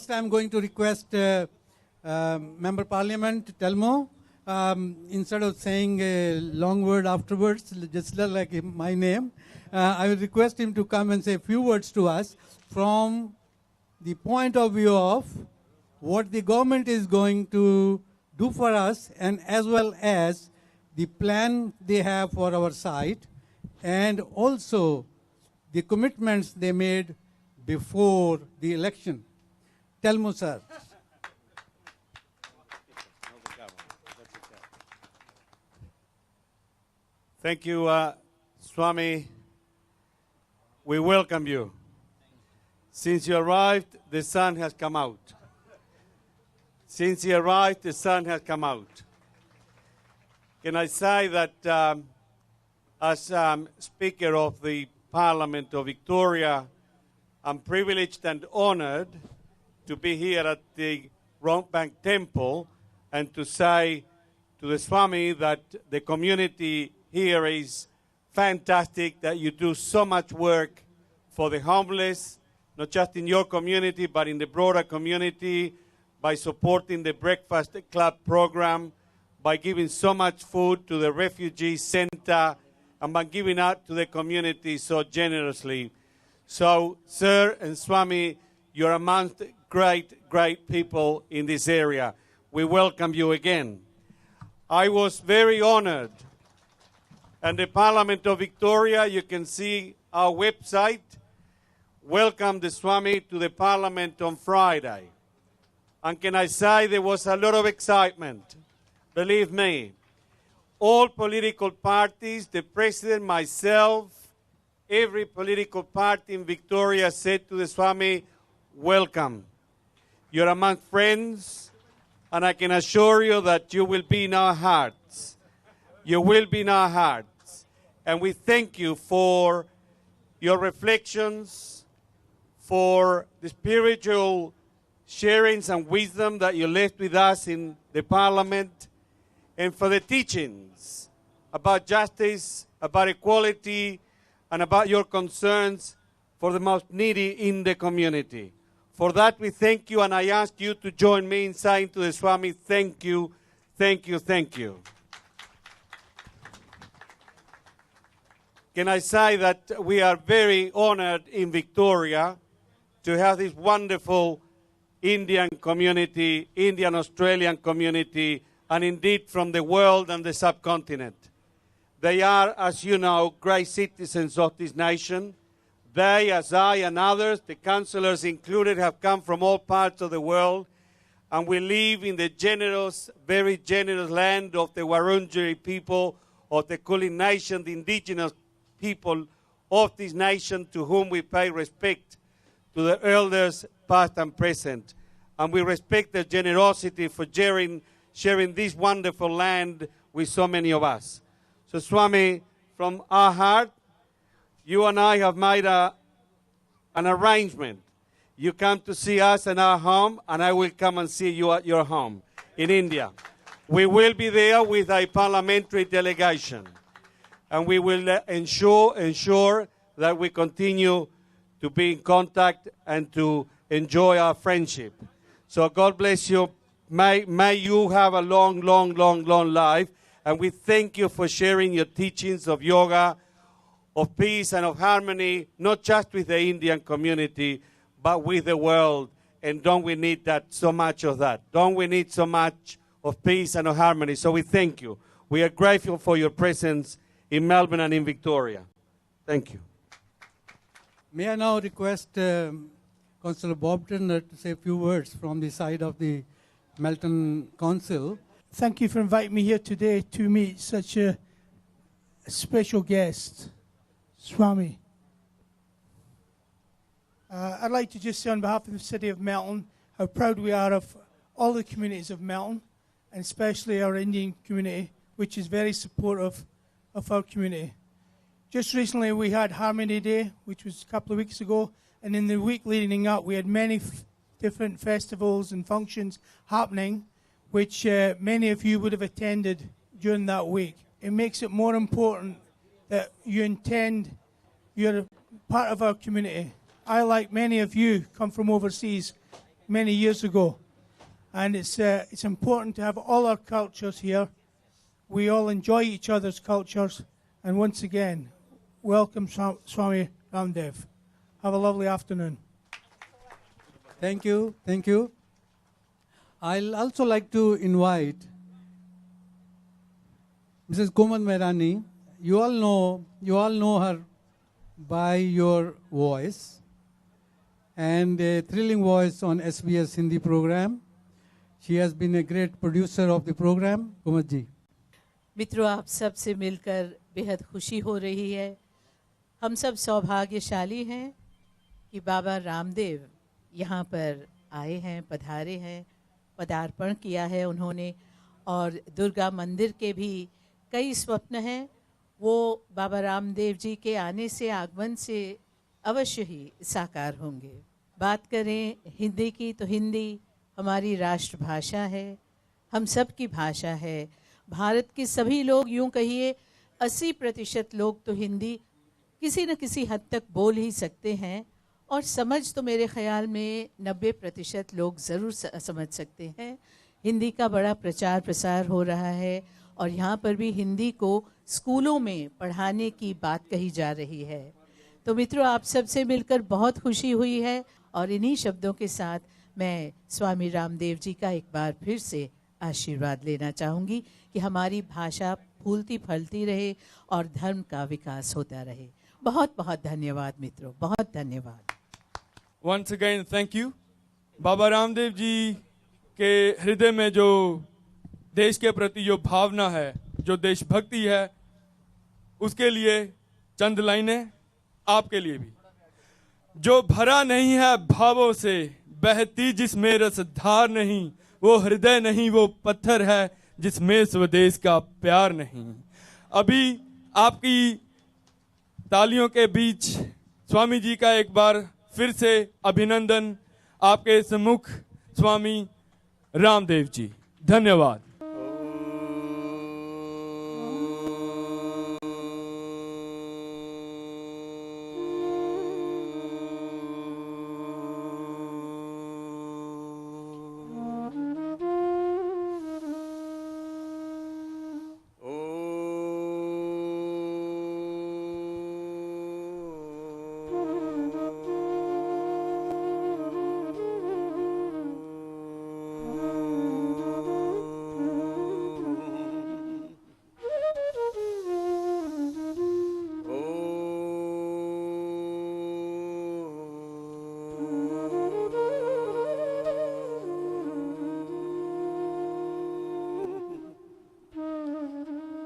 First, I'm going to request Member Parliament Telmo, instead of saying a long word afterwards, just like my name, I will request him to come and say a few words to us from the point of view of what the government is going to do for us, and as well as the plan they have for our site, and also the commitments they made before the election. Telmo, sir. Thank you, Swami. We welcome you. Since you arrived, the sun has come out. Since you arrived, the sun has come out. Can I say that as Speaker of the Parliament of Victoria, I'm privileged and honored to be here at the Rockbank Temple and to say to the Swami that the community here is fantastic, that you do so much work for the homeless, not just in your community, but in the broader community, by supporting the Breakfast Club program, by giving so much food to the refugee center, and by giving out to the community so generously. So, sir and Swami, you're amongst great, great people in this area. We welcome you again. I was very honored. And the Parliament of Victoria, you can see our website, welcomed the Swami to the Parliament on Friday. And can I say there was a lot of excitement. Believe me, all political parties, the President, myself, every political party in Victoria said to the Swami, welcome. You're among friends, and I can assure you that you will be in our hearts. You will be in our hearts. And we thank you for your reflections, for the spiritual sharings and wisdom that you left with us in the Parliament, and for the teachings about justice, about equality, and about your concerns for the most needy in the community. For that we thank you, and I ask you to join me in saying to the Swami, thank you, thank you, thank you. Can I say that we are very honored in Victoria to have this wonderful Indian community, Indian-Australian community, and indeed from the world and the subcontinent. They are, as you know, great citizens of this nation. They, as I and others, the councillors included, have come from all parts of the world, and we live in the generous, very generous land of the Wurundjeri people, of the Kulin Nation, the indigenous people of this nation, to whom we pay respect, to the elders past and present. And we respect their generosity for sharing this wonderful land with so many of us. So Swami, from our heart, you and I have made an arrangement. You come to see us in our home, and I will come and see you at your home in India. We will be there with a parliamentary delegation. And we will ensure that we continue to be in contact and to enjoy our friendship. So God bless you. May you have a long, long, long, long life. And we thank you for sharing your teachings of yoga, of peace and of harmony, not just with the Indian community, but with the world. And don't we need that, so much of that? Don't we need so much of peace and of harmony? So we thank you. We are grateful for your presence in Melbourne and in Victoria. Thank you. May I now request Councillor Bobden to say a few words from the side of the Melton Council. Thank you for inviting me here today to meet such a special guest, Swami. I'd like to just say on behalf of the City of Melton how proud we are of all the communities of Melton, and especially our Indian community, which is very supportive of our community. Just recently we had Harmony Day, which was a couple of weeks ago, and in the week leading up we had many different festivals and functions happening, which many of you would have attended during that week. It makes it more important that you're part of our community. I, like many of you, come from overseas, many years ago. And it's important to have all our cultures here. We all enjoy each other's cultures. And once again, welcome Swami Ramdev. Have a lovely afternoon. Thank you. Thank you. I'll also like to invite Mrs. Komal Mehrani. You all know her by your voice and a thrilling voice on SBS Hindi program. She has been a great producer of the program. Komal ji. मित्रों, आप सब से मिलकर बेहद खुशी हो रही है। हम सब सौभाग्यशाली हैं कि बाबा रामदेव यहाँ पर आए हैं, पधारे हैं, पदार्पण किया है उन्होंने। और दुर्गा मंदिर के भी कई स्वप्न हैं, वो बाबा रामदेव जी के आने से, आगमन से अवश्य ही साकार होंगे। बात करें हिंदी की तो हिंदी हमारी राष्ट्रभाषा है, हम सब की भाषा है। भारत के सभी लोग, यूँ कहिए 80% लोग तो हिंदी किसी न किसी हद तक बोल ही सकते हैं, और समझ तो मेरे ख्याल में 90% लोग ज़रूर समझ सकते हैं। हिंदी का बड़ा प्रचार प्रसार हो रहा है और यहाँ पर भी हिंदी को स्कूलों में पढ़ाने की बात कही जा रही है। तो मित्रों, आप सब से मिलकर बहुत खुशी हुई है और इन्हीं शब्दों के साथ मैं स्वामी रामदेव जी का एक बार फिर से आशीर्वाद लेना चाहूँगी कि हमारी भाषा फूलती फलती रहे और धर्म का विकास होता रहे। बहुत बहुत धन्यवाद मित्रों, बहुत धन्यवाद। Once again, thank you. Baba Ramdev ji के हृदय में जो देश के प्रति जो भावना है, जो देशभक्ति है, उसके लिए चंद लाइनें आपके लिए भी। जो भरा नहीं है भावों से, बहती जिसमें रसधार नहीं, वो हृदय नहीं, वो पत्थर है जिसमें स्वदेश का प्यार नहीं। अभी आपकी तालियों के बीच स्वामी जी का एक बार फिर से अभिनंदन। आपके सम्मुख स्वामी रामदेव जी, धन्यवाद।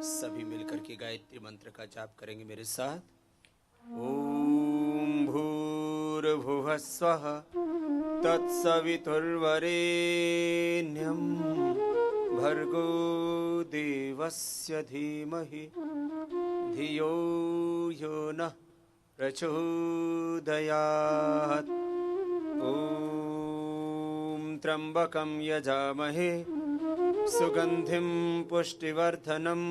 सभी मिलकर के गायत्री मंत्र का जाप करेंगे मेरे साथ। ओम भूर्भुवः स्वः तत्सवितुर्वरेण्यं भर्गो देवस्य धीमहि धियो यो नः प्रचोदयात्। ओम त्र्यंबकं यजामहे सुगंधिं पुष्टिवर्धनम्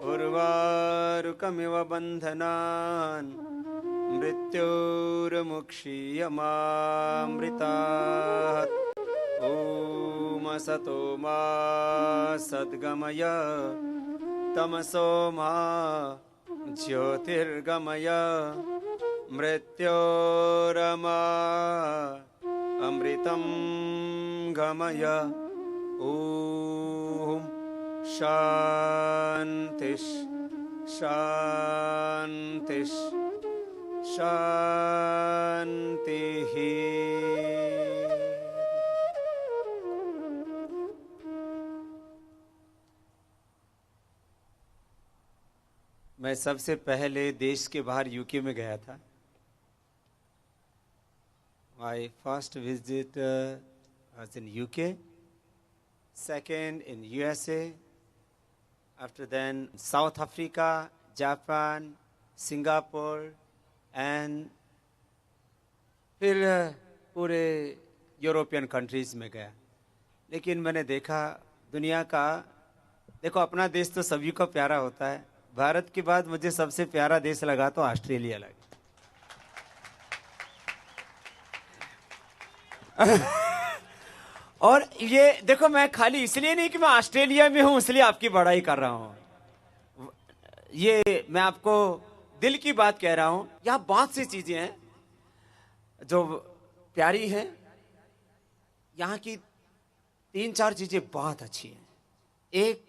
उर्वारुकमिव बन्धनान् मृत्योर्मुक्षीयमामृतात्। ॐ असतो मा सद्गमय तमसो मा ज्योतिर्गमय मृत्योरमा अमृतं गमय। ओम शांतिश शांतिश शांतिः। मैं सबसे पहले देश के बाहर यूके में गया था। My first visit was in UK. Second in USA, after then South Africa, Japan, Singapore, and फिर पूरे यूरोपियन कंट्रीज में गया। लेकिन मैंने देखा दुनिया का, देखो अपना देश तो सभी को प्यारा होता है। भारत के बाद मुझे सबसे प्यारा देश लगा तो ऑस्ट्रेलिया लगा। और ये देखो, मैं खाली इसलिए नहीं कि मैं ऑस्ट्रेलिया में हूं इसलिए आपकी बड़ाई कर रहा हूं, ये मैं आपको दिल की बात कह रहा हूं। यहां बहुत सी चीजें हैं जो प्यारी हैं। यहाँ की 3-4 चीजें बहुत अच्छी हैं। एक,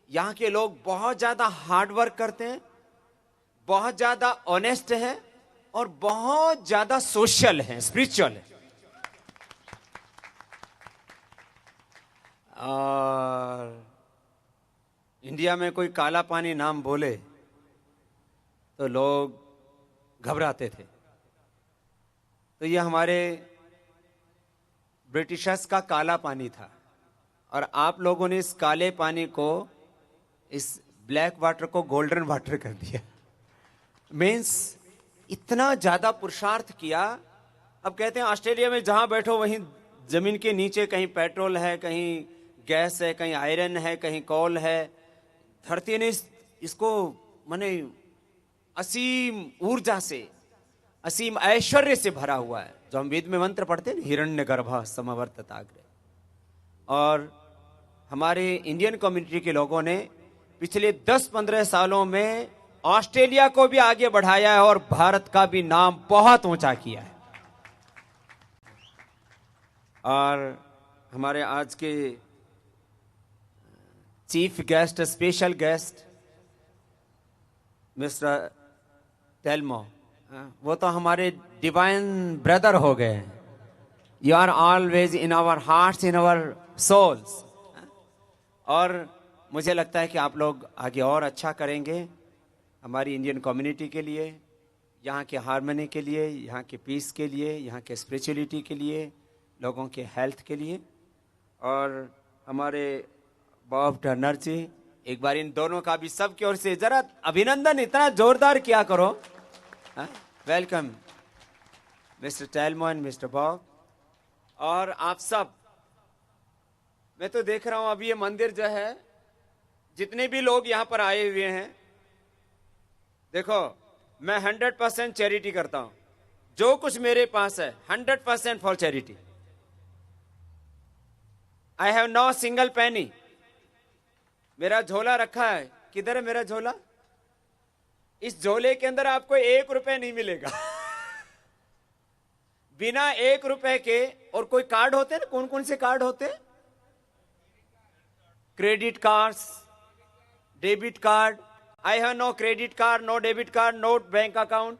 यहाँ के लोग बहुत ज्यादा हार्ड वर्क करते हैं, बहुत ज्यादा ऑनेस्ट हैं और बहुत ज्यादा सोशल हैं, स्पिरिचुअल हैं। और इंडिया में कोई काला पानी नाम बोले तो लोग घबराते थे। तो ये हमारे ब्रिटिशर्स का काला पानी था और आप लोगों ने इस काले पानी को, इस ब्लैक वाटर को गोल्डन वाटर कर दिया। मीन्स इतना ज्यादा पुरुषार्थ किया। अब कहते हैं ऑस्ट्रेलिया में जहां बैठो वहीं जमीन के नीचे कहीं पेट्रोल है, कहीं गैस है, कहीं आयरन है, कहीं कोल है। धरती ने इसको माने असीम ऊर्जा से, असीम ऐश्वर्य से भरा हुआ है। जो हम वेद में मंत्र पढ़ते हैं, हिरण्य गर्भः समवर्तताग्रे। और हमारे इंडियन कम्युनिटी के लोगों ने पिछले 10-15 सालों में ऑस्ट्रेलिया को भी आगे बढ़ाया है और भारत का भी नाम बहुत ऊंचा किया है। और हमारे आज के chief guest, special guest mister Telmo, वो तो हमारे डिवाइन ब्रदर हो गए। You are always in our hearts, in our souls. और मुझे लगता है कि आप लोग आगे और अच्छा करेंगे हमारी इंडियन कम्युनिटी के लिए, यहाँ के हार्मनी के लिए, यहाँ के पीस के लिए, यहाँ के स्पिरिचुअलिटी के लिए, लोगों के हेल्थ के लिए। और हमारे बॉब टर्नर जी, एक बार इन दोनों का भी सब की ओर से जरा अभिनंदन इतना जोरदार किया करो। Welcome mister Telmo and mister Bob. और आप सब, मैं तो देख रहा हूं अभी ये मंदिर जो है, जितने भी लोग यहां पर आए हुए हैं, देखो मैं 100% चैरिटी करता हूं। जो कुछ मेरे पास है 100% for charity. I have no single penny. मेरा झोला रखा है, किधर है मेरा झोला? इस झोले के अंदर आपको 1 रुपए नहीं मिलेगा। बिना 1 रुपए के। और कोई कार्ड होते हैं ना, कौन कौन से कार्ड होते हैं? Credit cards, debit card. I have no credit card, no debit card, no bank account.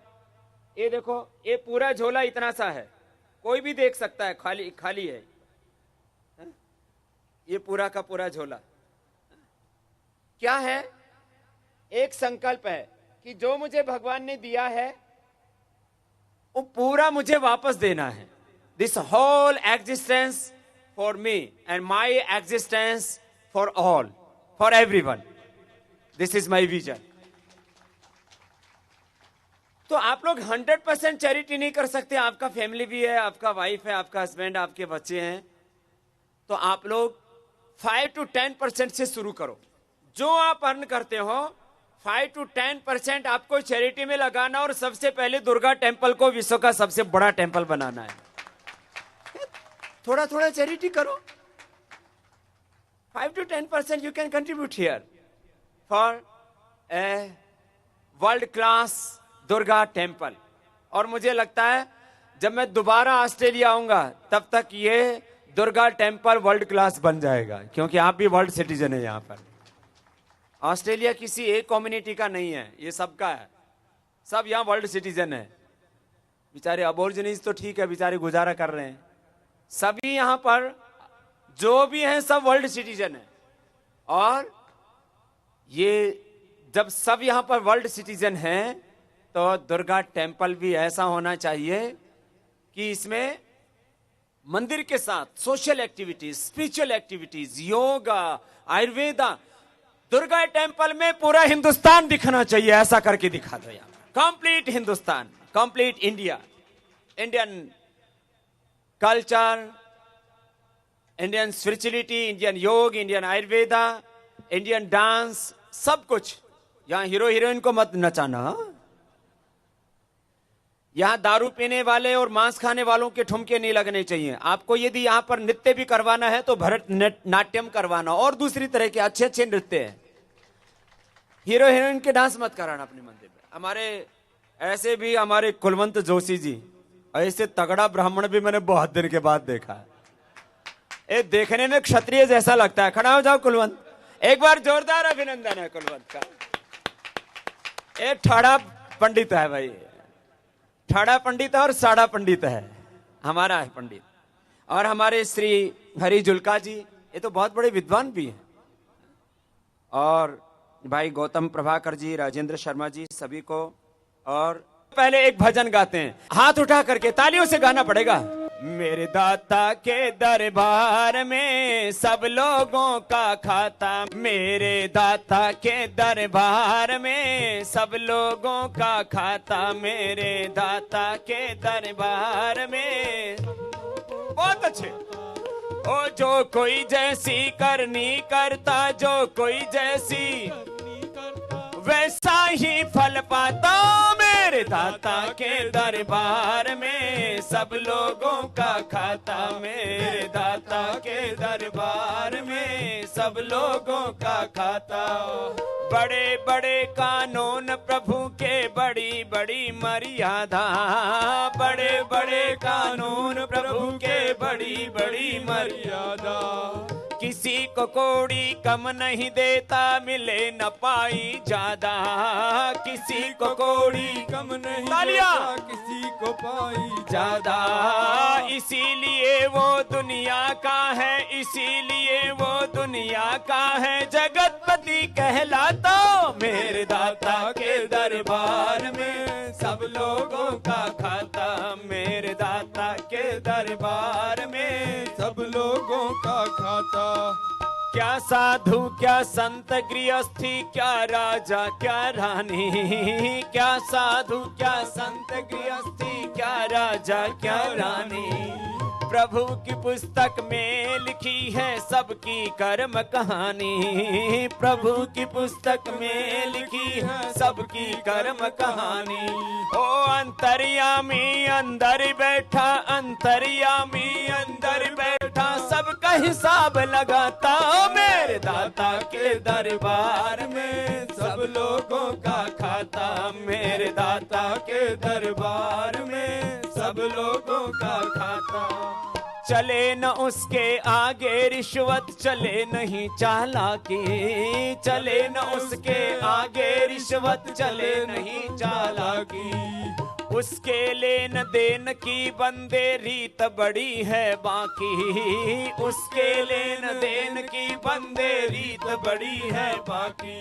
ये देखो, ये पूरा झोला इतना सा है, कोई भी देख सकता है, खाली खाली है। ये पूरा का पूरा झोला क्या है? एक संकल्प है कि जो मुझे भगवान ने दिया है वो पूरा मुझे वापस देना है। This whole existence for me and my existence for all, for everyone. This is my vision. तो आप लोग 100% चैरिटी नहीं कर सकते। आपका फैमिली भी है, आपका वाइफ है, आपका हस्बैंड, आपके बच्चे हैं। तो आप लोग 5 to 10% से शुरू करो। जो आप अर्न करते हो 5 to 10% आपको चैरिटी में लगाना और सबसे पहले दुर्गा टेम्पल को विश्व का सबसे बड़ा टेम्पल बनाना है। थोड़ा थोड़ा चैरिटी करो। 5 to 10% you can contribute here for a world class Durga temple. और मुझे लगता है जब मैं दोबारा ऑस्ट्रेलिया आऊंगा तब तक ये दुर्गा टेम्पल वर्ल्ड क्लास बन जाएगा, क्योंकि आप भी वर्ल्ड सिटीजन है। यहां पर ऑस्ट्रेलिया किसी एक कम्युनिटी का नहीं है, ये सबका है। सब यहां वर्ल्ड सिटीजन है। बेचारे अबोरिजिनीज तो ठीक है, बेचारे गुजारा कर रहे हैं। सभी यहां पर जो भी हैं सब वर्ल्ड सिटीजन है। और ये जब सब यहां पर वर्ल्ड सिटीजन हैं तो दुर्गा टेम्पल भी ऐसा होना चाहिए कि इसमें मंदिर के साथ social activities, spiritual activities, yoga, Ayurveda. Durga temple में पूरा हिंदुस्तान दिखना चाहिए। ऐसा करके दिखा दो यार, complete Hindustan, complete India. Indian culture, Indian spirituality, Indian योग, इंडियन आयुर्वेदा, इंडियन डांस, सब कुछ। यहां हीरो हीरोइन को मत नचाना। यहाँ दारू पीने वाले और मांस खाने वालों के ठुमके नहीं लगने चाहिए। आपको यदि यहाँ पर नृत्य भी करवाना है तो भरत नाट्यम करवाना, और दूसरी तरह के अच्छे अच्छे नृत्य है। हीरो हीरोइन के डांस मत कराना अपने मंदिर में। हमारे ऐसे भी हमारे कुलवंत जोशी जी, ऐसे तगड़ा ब्राह्मण भी मैंने बहुत दिन के बाद देखा है। ये देखने में क्षत्रिय जैसा लगता है। खड़ा हो जाओ कुलवंत, एक बार जोरदार अभिनंदन है कुलवंत का। ये ठाड़ा पंडित है भाई, ठाड़ा पंडित है और साड़ा पंडित है, हमारा है पंडित। और हमारे श्री हरि जुल्का जी, ये तो बहुत बड़े विद्वान भी हैं। और भाई गौतम प्रभाकर जी, राजेंद्र शर्मा जी, सभी को। और पहले एक भजन गाते हैं, हाथ उठा करके तालियों से गाना पड़ेगा। मेरे दाता के दरबार में सब लोगों का खाता, मेरे दाता के दरबार में सब लोगों का खाता, मेरे दाता के दरबार में। बहुत अच्छे। ओ जो कोई जैसी करनी करता, जो कोई जैसी वैसा ही फल पाता, मेरे दाता के दरबार में सब लोगों का खाता, मेरे दाता के दरबार में सब लोगों का खाता। बड़े बड़े कानून प्रभु के, बड़ी बड़ी मर्यादा, बड़े बड़े कानून प्रभु के, बड़ी बड़ी मर्यादा। किसी को कोड़ी कम नहीं देता, मिले न पाई ज्यादा, किसी को कोड़ी कम नहीं देता, किसी को पाई ज्यादा। इसीलिए वो दुनिया का है, इसीलिए वो दुनिया का है, जगतपति कहलाता, मेरे दाता के दरबार में सब लोगों का खाता, मेरे दाता के दरबार में सब लोगों का खाता। क्या साधु क्या संत गृहस्थी, क्या राजा क्या रानी, क्या साधु क्या संत गृहस्थी, क्या राजा क्या रानी। प्रभु की पुस्तक में लिखी है सबकी कर्म कहानी, प्रभु की पुस्तक में लिखी है सबकी कर्म कहानी। ओ अंतर्यामी अंदर बैठा, अंतर्यामी अंदर बैठा, सबका हिसाब लगाता, मेरे दाता के दरबार में सब लोगों का खाता, मेरे दाता के दरबार में सब लोगों का खाता। चले न उसके आगे रिश्वत, चले नहीं चालाकी, चले न उसके आगे रिश्वत, चले नहीं चालाकी। उसके लेन देन की बंदे रीत बड़ी है बाकी, उसके लेन देन की बंदे रीत बड़ी है बाकी।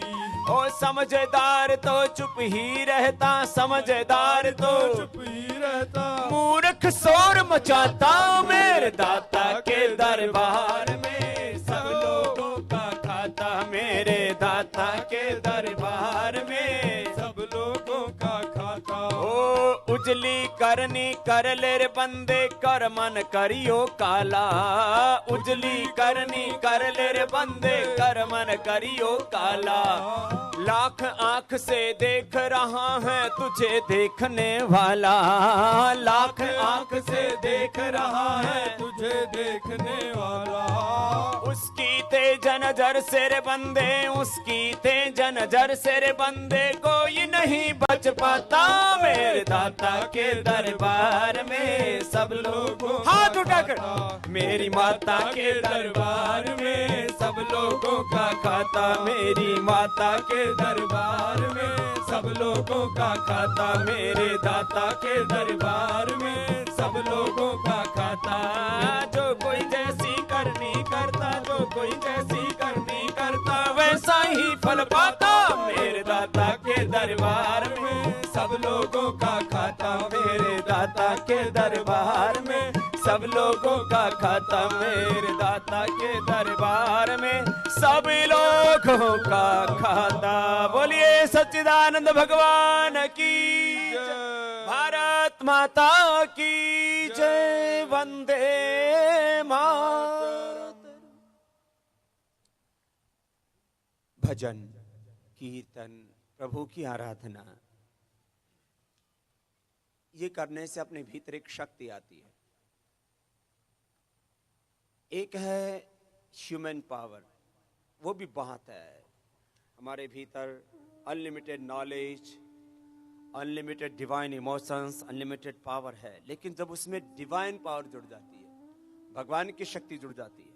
ओ समझदार तो चुप ही रहता, समझदार तो चुप ही रहता, मूर्ख शोर मचाता, मेरे दाता के दरबार में सब लोगों का खाता, मेरे दाता के दरबार में सब लोगों का खाता। ओ उजली करनी कर ले रे बंदे, कर मन करियो काला, उजली करनी कर ले रे बंदे, कर मन करियो काला। लाख आंख से देख रहा है तुझे देखने वाला, लाख आंख से देख रहा है तुझे देखने वाला। उसकी तेज नजर से रे बंदे, उसकी तेज नजर से रे बंदे, कोई नहीं बच पाता, मेरे दाता के दरबार में सब लोगों हाथ उठाकर, मेरी माता के दरबार में सब लोगों का खाता, मेरी माता के दरबार में सब लोगों का खाता, मेरे दाता के दरबार में सब लोगों का खाता। जो कोई जैसी करनी करता, जो कोई जैसी करनी करता, वैसा ही फल पाता, मेरे दाता के दरबार में सब लोगों का खाता, मेरे दाता के दरबार में सब लोगों का खाता, मेरे दाता के दरबार में सब लोगों का खाता। बोलिए सच्चिदानंद भगवान की जय, भारत माता की जय, वंदे मातरम। भजन कीर्तन प्रभु की आराधना ये करने से अपने भीतर एक शक्ति आती है। एक है ह्यूमन पावर, वो भी बहुत है हमारे भीतर। Unlimited knowledge, unlimited divine emotions, unlimited power है। लेकिन जब उसमें डिवाइन पावर जुड़ जाती है, भगवान की शक्ति जुड़ जाती है,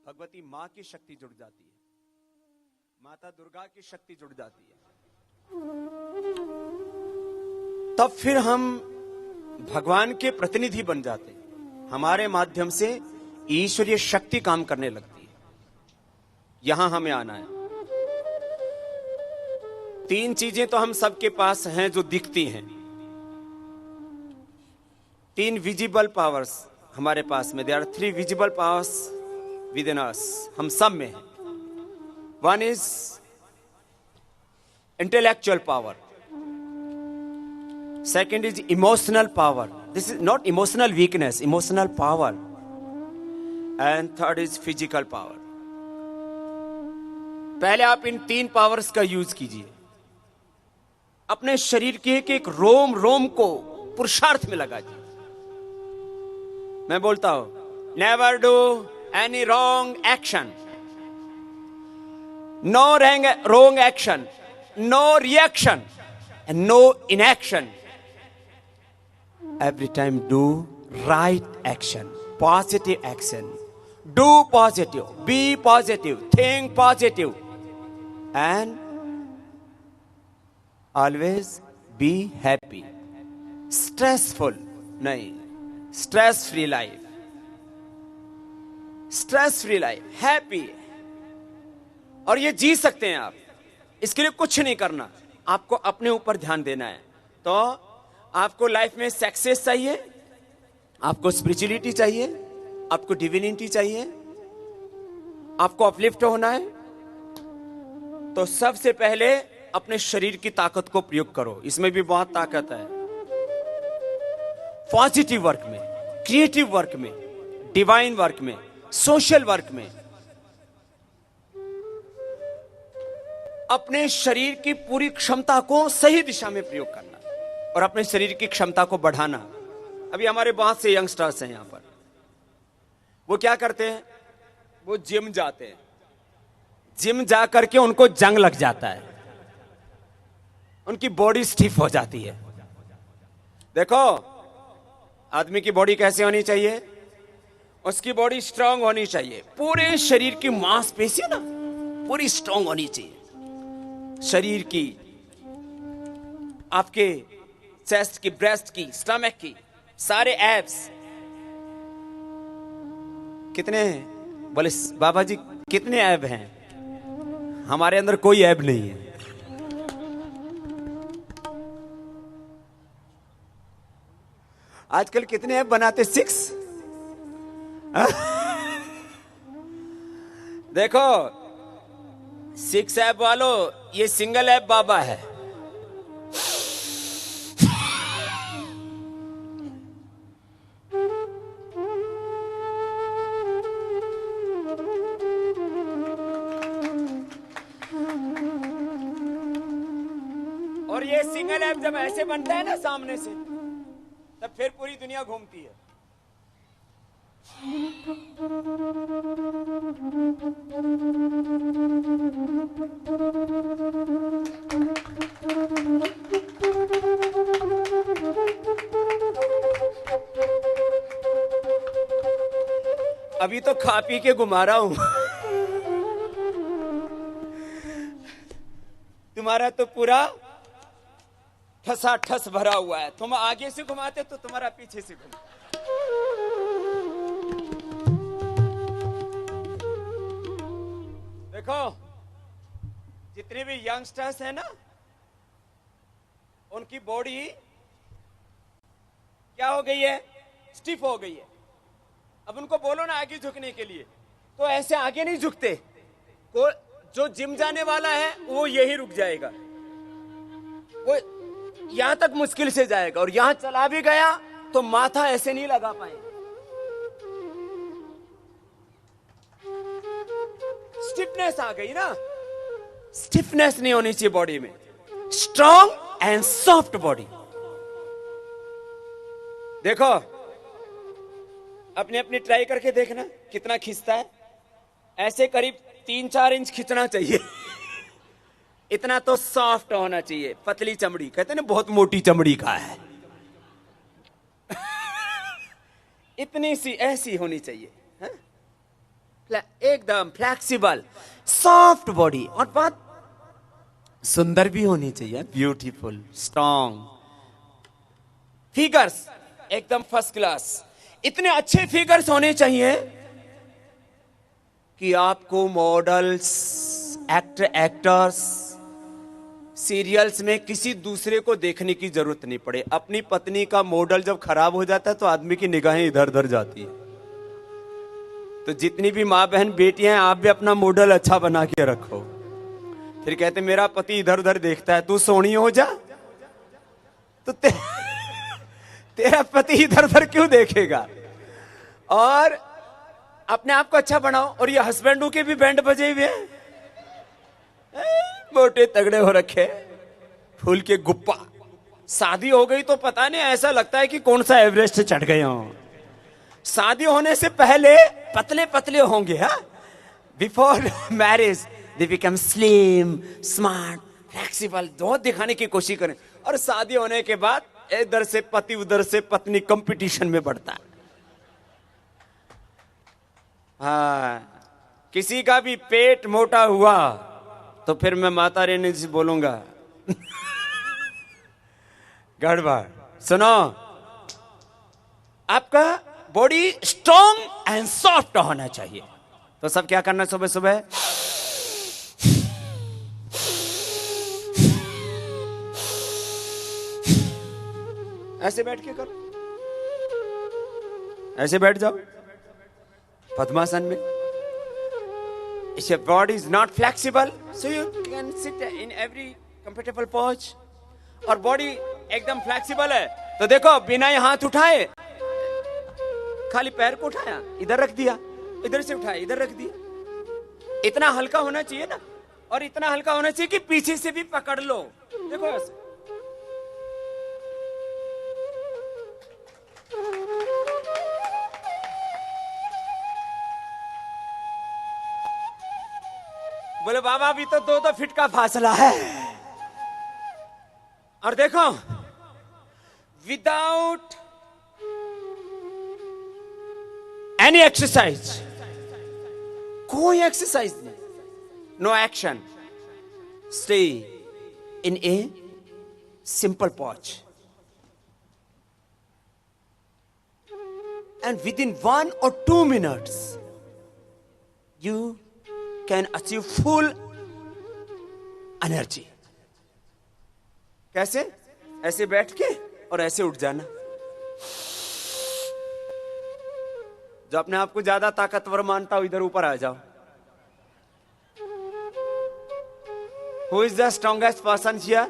भगवती माँ की शक्ति जुड़ जाती है, माता दुर्गा की शक्ति जुड़ जाती है, तब फिर हम भगवान के प्रतिनिधि बन जाते हैं। हमारे माध्यम से ईश्वरीय शक्ति काम करने लगती है। यहां हमें आना है। 3 चीजें तो हम सबके पास हैं जो दिखती हैं। 3 विजिबल पावर्स हमारे पास में। There are 3 visible powers within us, हम सब में है। 1 is intellectual power, 2nd is emotional power. This is not emotional weakness, emotional power. And 3rd is physical power. पहले आप इन 3 पावर्स का यूज कीजिए। अपने शरीर के एक एक रोम रोम को पुरुषार्थ में लगाइए। मैं बोलता हूं, never do any wrong action, no wrong action, no reaction and no inaction. Every time do right action, positive action. Do positive, be positive, think positive, and always be happy. Stressful nahi, stress free life. Stress free life, happy. और ये जी सकते हैं आप। इसके लिए कुछ नहीं करना, आपको अपने ऊपर ध्यान देना है। तो आपको लाइफ में सक्सेस चाहिए, आपको स्पिरिचुअलिटी चाहिए, आपको डिविनिटी चाहिए, आपको अपलिफ्ट होना है, तो सबसे पहले अपने शरीर की ताकत को प्रयोग करो। इसमें भी बहुत ताकत है। पॉजिटिव वर्क में, क्रिएटिव वर्क में, डिवाइन वर्क में, सोशल वर्क में अपने शरीर की पूरी क्षमता को सही दिशा में प्रयोग करना और अपने शरीर की क्षमता को बढ़ाना। अभी हमारे बहुत से यंगस्टर्स हैं यहां पर, वो क्या करते हैं, वो जिम जाते हैं। जिम जा करके उनको जंग लग जाता है, उनकी बॉडी स्टिफ हो जाती है। देखो, आदमी की बॉडी कैसे होनी चाहिए? उसकी बॉडी स्ट्रांग होनी चाहिए। पूरे शरीर की मांसपेशी ना पूरी स्ट्रांग होनी चाहिए। शरीर की, आपके चेस्ट की, ब्रेस्ट की, स्टमक की, सारे एब्स। कितने हैं? बोले बाबा जी कितने ऐब हैं? हमारे अंदर कोई ऐब नहीं है। आजकल कितने ऐब बनाते? 6। देखो, 6 ऐब वालों, ये सिंगल ऐब बाबा है। और ये सिंगल ऐब जब ऐसे बनता है ना सामने से, तब फिर पूरी दुनिया घूमती है। अभी तो खा पी के घुमा रहा हूं। तुम्हारा तो पूरा ठसाठस भरा हुआ है। तुम आगे से घुमाते तो तुम्हारा पीछे से घुमा। देखो, जितने भी यंगस्टर्स हैं ना, उनकी बॉडी क्या हो गई है? स्टिफ हो गई है। अब उनको बोलो ना आगे झुकने के लिए, तो ऐसे आगे नहीं झुकते। को जो जिम जाने वाला है वो यही रुक जाएगा, वो यहां तक मुश्किल से जाएगा, और यहां चला भी गया तो माथा ऐसे नहीं लगा पाएगा। स्टिफनेस आ गई ना, स्टिफनेस नहीं होनी चाहिए बॉडी में। Strong and soft body. देखो, अपने अपनी ट्राई करके देखना कितना खींचता है। ऐसे करीब 3-4 इंच खींचना चाहिए। इतना तो सॉफ्ट होना चाहिए। पतली चमड़ी, कहते हैं ना बहुत मोटी चमड़ी का है। इतनी सी ऐसी होनी चाहिए, है? एकदम फ्लेक्सिबल सॉफ्ट बॉडी, और बहुत सुंदर भी होनी चाहिए, ब्यूटीफुल स्ट्रॉन्ग फिगर्स, एकदम फर्स्ट क्लास। इतने अच्छे फिगर्स होने चाहिए कि आपको मॉडल्स, एक्टर्स, सीरियल्स में किसी दूसरे को देखने की जरूरत नहीं पड़े। अपनी पत्नी का मॉडल जब खराब हो जाता है तो आदमी की निगाहें इधर उधर जाती है। तो जितनी भी माँ बहन बेटियां हैं, आप भी अपना मॉडल अच्छा बना के रखो। फिर कहते मेरा पति इधर उधर देखता है, तू सोनी हो जा, तो तेरा पति इधर उधर क्यों देखेगा? और अपने आप को अच्छा बनाओ। और ये हस्बैंडों के भी बैंड बजे हुए हैं, मोटे तगड़े हो रखे, फूल के गुप्पा। शादी हो गई तो पता नहीं, ऐसा लगता है कि कौन सा एवरेस्ट चढ़ गए हो। शादी होने से पहले पतले पतले होंगे, हा? Before marriage they become slim, smart, flexible, बहुत दिखाने की कोशिश करें। और शादी होने के बाद इधर से पति उधर से पत्नी, कंपटीशन में बढ़ता है। हाँ, किसी का भी पेट मोटा हुआ तो फिर मैं माता रानी से बोलूंगा गड़बड़। सुनो, आपका बॉडी स्ट्रॉन्ग एंड सॉफ्ट होना चाहिए। तो सब क्या करना, सुबह सुबह ऐसे बैठ के करो, ऐसे बैठ जाओ पद्मासन में। If your body is not flexible, so you can sit in every comfortable pose. और बॉडी एकदम फ्लेक्सिबल है तो देखो, बिना ही हाथ उठाए, खाली पैर को उठाया, इधर रख दिया, इधर से उठाया, इधर रख दिया। इतना हल्का होना चाहिए ना, और इतना हल्का होना चाहिए कि पीछे से भी पकड़ लो। देखो ऐसे, बोले बाबा अभी तो 2-2 फीट का फासला है। और देखो, विदाउट एनी एक्सरसाइज, कोई एक्सरसाइज नहीं, no action, stay in a simple pause, and within 1 or 2 minutes you can achieve full energy. कैसे? ऐसे बैठ के और ऐसे उठ जाना। जो अपने आप को ज्यादा ताकतवर मानता हो, इधर ऊपर आ जाओ। Who is the strongest person here?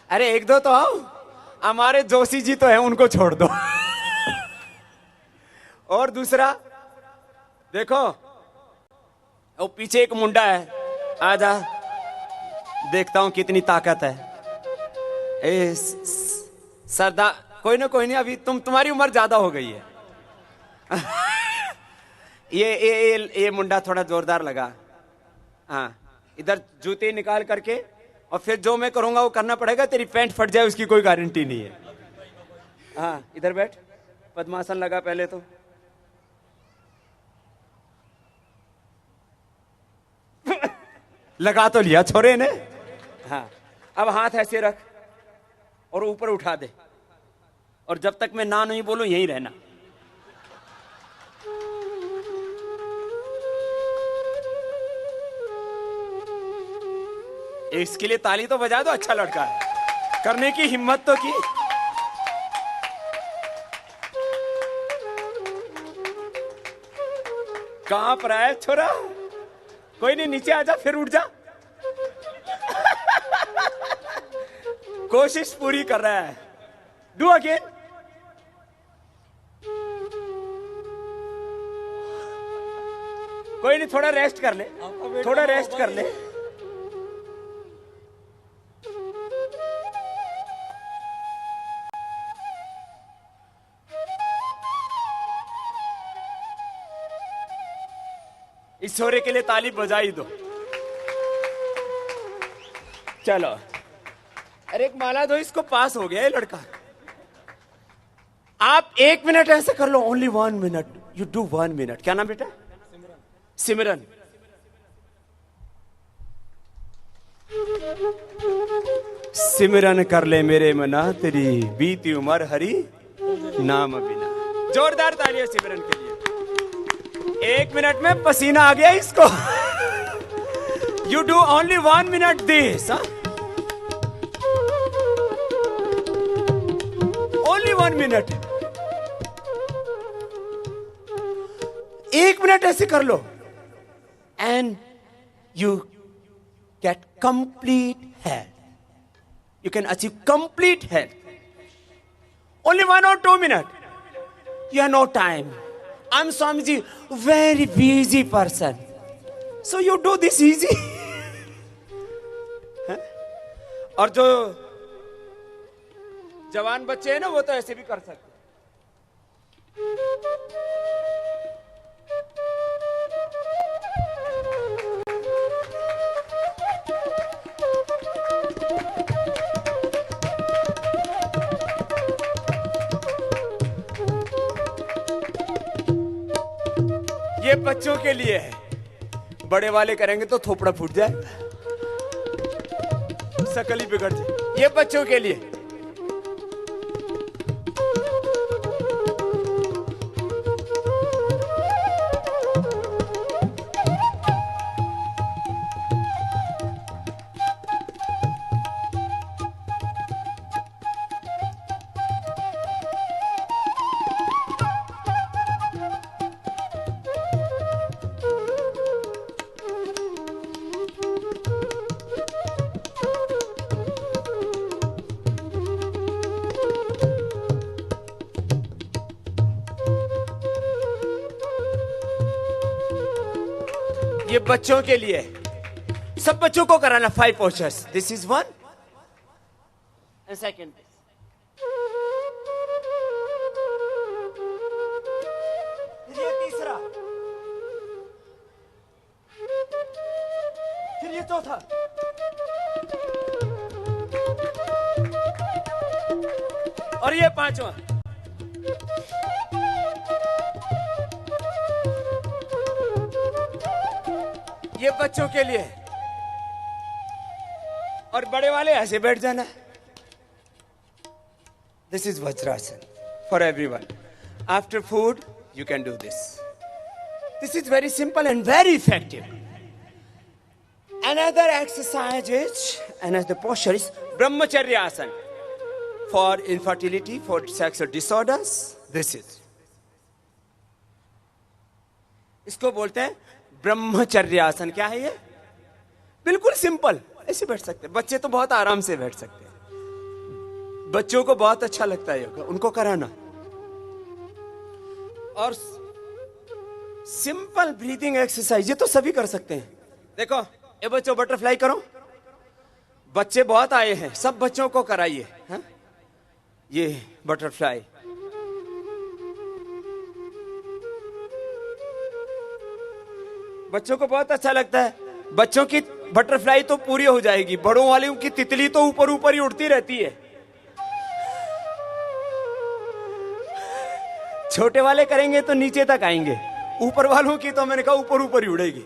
अरे एक दो तो आओ, हमारे जोशी जी तो हैं, उनको छोड़ दो। और दूसरा देखो, वो पीछे एक मुंडा है, आजा देखता हूं कितनी ताकत है। ए सरदार, कोई नहीं, अभी तुम्हारी उम्र ज्यादा हो गई है। ये मुंडा थोड़ा जोरदार लगा। हाँ, इधर जूते निकाल करके, और फिर जो मैं करूंगा वो करना पड़ेगा। तेरी पैंट फट जाए उसकी कोई गारंटी नहीं है। हाँ, इधर बैठ, पद्मासन लगा पहले तो। लगा तो लिया छोरे ने। हाँ, अब हाथ ऐसे रख और ऊपर उठा दे, और जब तक मैं ना नहीं बोलूं यहीं रहना। इसके लिए ताली तो बजा दो, अच्छा लड़का है, करने की हिम्मत तो की। कहां पर आया छोरा? कोई नहीं, नीचे आजा, फिर उठ जा। कोशिश पूरी कर रहा है। Do again. कोई नहीं, थोड़ा रेस्ट कर ले, थोड़ा रेस्ट कर ले। इस छोरे के लिए ताली बजाई दो। चलो, अरे एक माला दो, इसको पास हो गया ये लड़का। आप 1 मिनट ऐसे कर लो, only 1 minute, you do 1 minute. क्या नाम बेटा? सिमरन। सिमरन कर ले मेरे मना, तेरी बीती उम्र हरी नाम बिना। जोरदार तालियां सिमरन के लिए। 1 मिनट में पसीना आ गया इसको। You do only 1 minute this, only 1 minute. 1 minute ऐसे कर लो and you get complete health. You can achieve complete health. Only 1 or 2 minutes. You have no time. I'm Swamiji, very busy person. So you do this easy. और जो जवान बच्चे हैं ना, वो तो ऐसे भी कर सकते हैं। ये बच्चों के लिए है, बड़े वाले करेंगे तो थोपड़ा फूट जाए, शकल ही बिगड़ जाए। ये बच्चों के लिए। ये बच्चों के लिए, सब बच्चों को कराना 5 postures. This is 1 and second. फिर ये तीसरा, फिर ये चौथा, और ये 5वां। ये बच्चों के लिए। और बड़े वाले ऐसे बैठ जाना। This is vajrasana for everyone. After food you can do this. This is very simple and very effective. Another exercise is, another posture is ब्रह्मचर्य आसन for infertility, for sexual disorders. This is, इसको बोलते हैं ब्रह्मचर्य आसन। क्या है ये? बिल्कुल सिंपल, ऐसे बैठ सकते हैं। बच्चे तो बहुत आराम से बैठ सकते हैं, बच्चों को बहुत अच्छा लगता है योगा, उनको कराना। और सिंपल ब्रीदिंग एक्सरसाइज, ये तो सभी कर सकते हैं। देखो ये बच्चों, बटरफ्लाई करो। बच्चे बहुत आए हैं, सब बच्चों को कराइए। ये बटरफ्लाई, बच्चों को बहुत अच्छा लगता है। बच्चों की बटरफ्लाई तो पूरी हो जाएगी, बड़ों वाली की तितली तो ऊपर ऊपर ही उड़ती रहती है। छोटे वाले करेंगे तो नीचे तक आएंगे, ऊपर वालों की तो मैंने कहा ऊपर ऊपर ही उड़ेगी।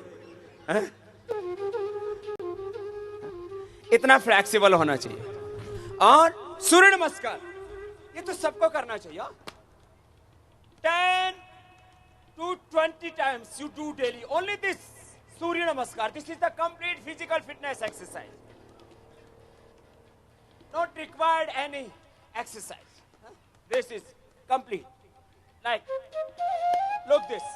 इतना फ्लेक्सिबल होना चाहिए। और सूर्य नमस्कार, ये तो सबको करना चाहिए। 10 to 20 times you do daily. Only this Surya Namaskar. This is the complete physical fitness exercise. Not required any exercise. This is complete. Like, look this.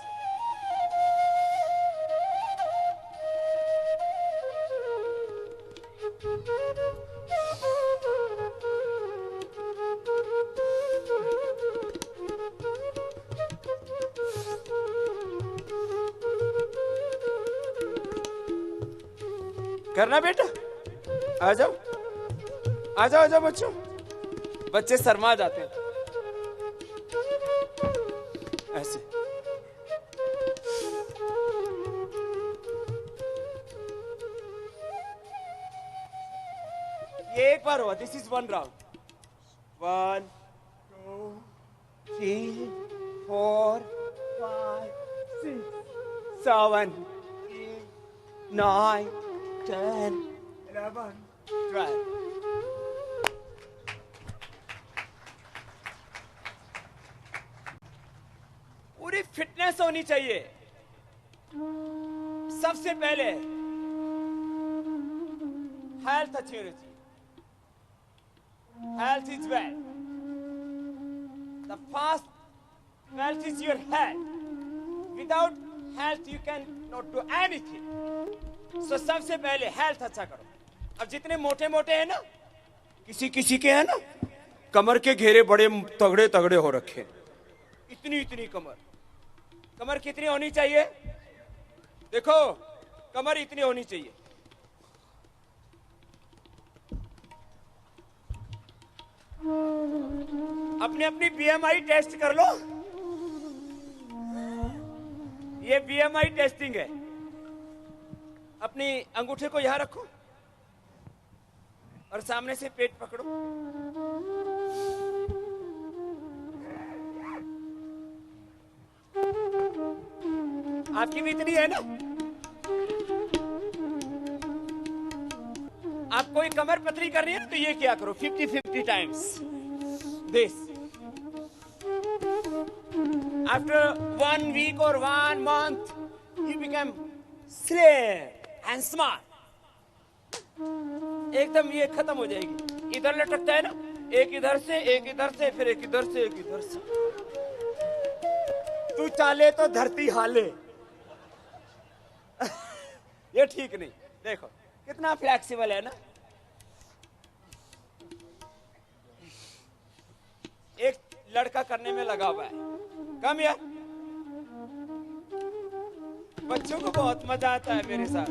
करना बेटा, आ जाओ आ जाओ आ जाओ बच्चों। बच्चे शर्मा जाते हैं ऐसे। एक बार हुआ. This is one round. 1, 2, 3, 4, 5, 6, 7, 8, 9, 10, 11, 12. पूरी फिटनेस होनी चाहिए. सबसे पहले हेल्थ अच्छी होनी चाहिए. Health is wealth. The first wealth is your health. Without health you cannot do anything. So सबसे पहले हेल्थ अच्छा करो. अब जितने मोटे मोटे हैं ना, किसी किसी के हैं ना कमर के घेरे बड़े तगड़े तगड़े हो रखे. इतनी इतनी कमर. कमर कितनी होनी चाहिए? देखो कमर इतनी होनी चाहिए. अपनी अपनी बीएमआई टेस्ट कर लो. ये बीएमआई टेस्टिंग है. अपनी अंगूठे को यहां रखो और सामने से पेट पकड़ो. आपकी भी इतनी है ना. आप कोई कमर पतली करनी है तो ये क्या करो 50-50 times this. After 1 week or 1 month you become slim and smart. एकदम ये खत्म हो जाएगी. इधर लटकता है ना, एक इधर से एक इधर से फिर एक इधर से एक इधर से. तू चाले तो धरती हाले. ये ठीक नहीं. देखो कितना फ्लेक्सिबल है ना. एक लड़का करने में लगा हुआ है. कम यार, बच्चों को बहुत मजा आता है मेरे साथ.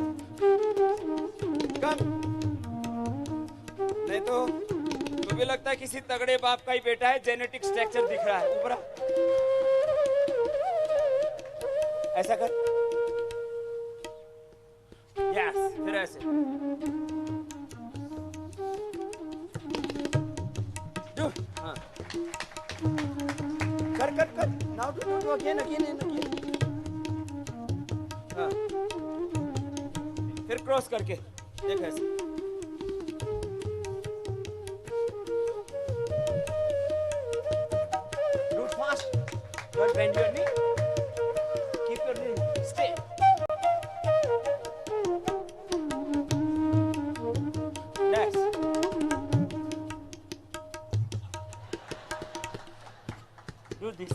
कम नहीं तो भी लगता है किसी तगड़े बाप का ही बेटा है. जेनेटिक स्ट्रक्चर दिख रहा है ऊपर. ऐसा कर. यस, फिर ऐसे. हाँ. कर. Now do again. हाँ. फिर क्रॉस करके देख ऐसे. Do it fast. Don't bend your knee. Keep your knee straight. Next. Do this.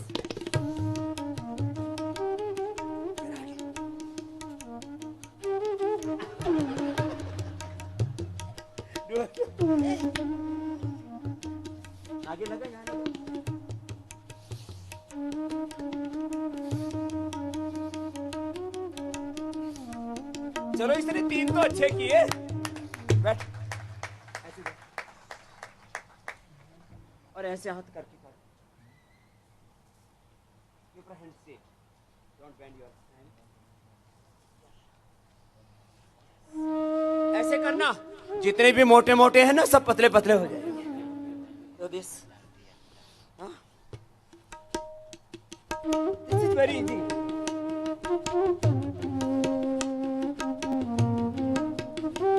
आगे लगा यहाँ. चलो इसने 3 तो अच्छे किए. बैठ. ऐसे बैठ. और ऐसे हाथ करके कर. Keep your hands straight. Don't bend your hand. ऐसे करना. जितने भी मोटे मोटे हैं ना सब पतले पतले हो जाएंगे. So this is very easy.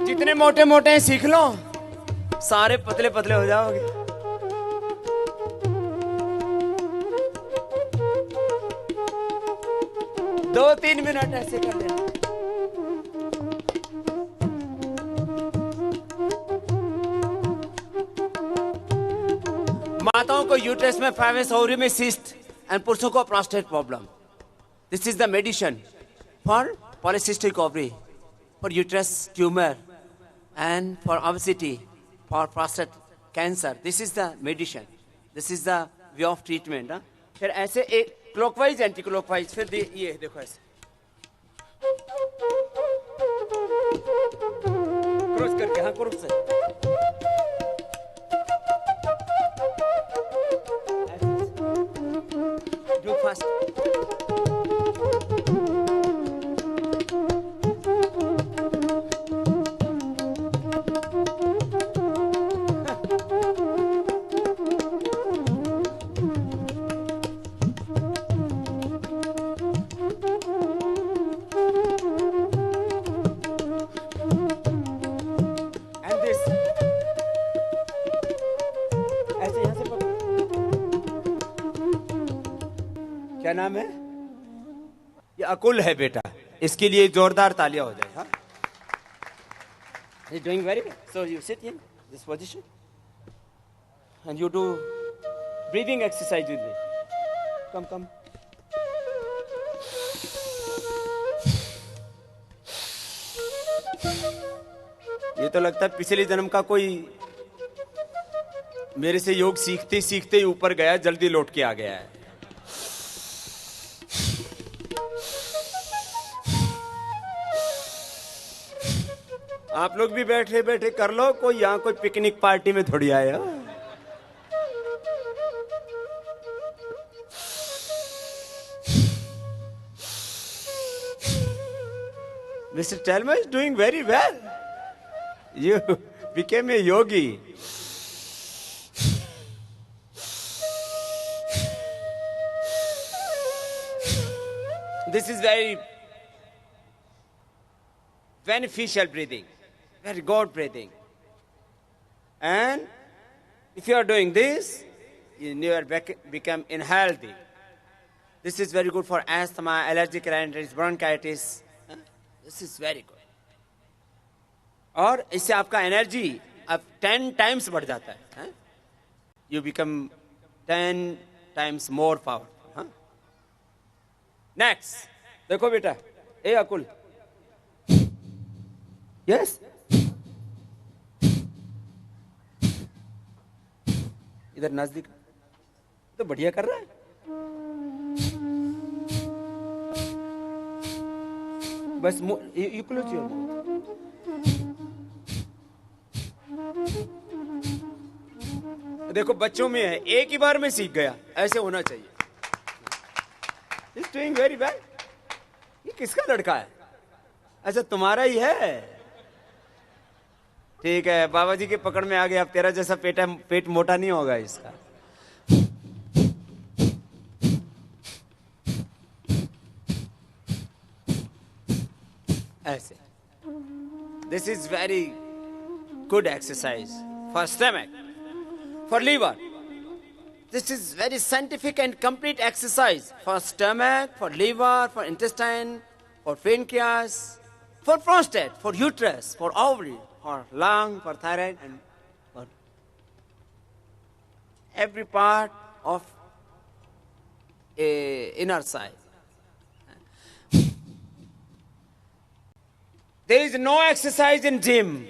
जितने मोटे मोटे हैं सीख लो, सारे पतले पतले हो जाओगे. दो 3 मिनट ऐसे कर लेना. माताओं को यूट्रस में फाइवस ओवरी में सिस्ट एंड पुरुषों को prostate problem. This is the medicine for polycystic ovary, for uterus tumour and for obesity, for prostate cancer. This is the medicine. This is the way of treatment. फिर ऐसे एक clockwise anti clockwise. फिर ये देखो ऐसे cross करके. हाँ cross से. Do fast. ये अकुल है बेटा, इसके लिए जोरदार तालियां हो जाए. हाँ, he's doing very well. So you sit in this position and you do breathing exercise with me. Come. ये तो लगता है पिछले जन्म का कोई मेरे से योग सीखते सीखते ही ऊपर गया, जल्दी लौट के आ गया है. आप लोग भी बैठे बैठे कर लो, कोई यहाँ कोई पिकनिक पार्टी में थोड़ी आया. Mr. Telma is doing very well. You became a yogi. This is very beneficial breathing, very good breathing. And if you are doing this, you never become unhealthy. This is very good for asthma, allergic rhinitis, bronchitis. This is very good. और इससे आपका energy अब 10 times बढ़ जाता है. You become 10 times more powerful. Next, देखो बेटा, ए अकुल, yes, इधर नजदीक, तो बढ़िया कर रहा है. बस you close your mouth. देखो बच्चों में है, एक ही बार में सीख गया, ऐसे होना चाहिए. He's doing very well. ये किसका लड़का है? अच्छा तुम्हारा ही है. ठीक है, बाबा जी के पकड़ में आ गया. अब तेरा जैसा पेट मोटा नहीं होगा इसका. ऐसे. This is very good exercise for stomach, for liver. This is very scientific and complete exercise for stomach, for liver, for intestine, for pancreas, for prostate, for uterus, for ovary, for lung, for thyroid, and for every part of a inner side. There is no exercise in gym,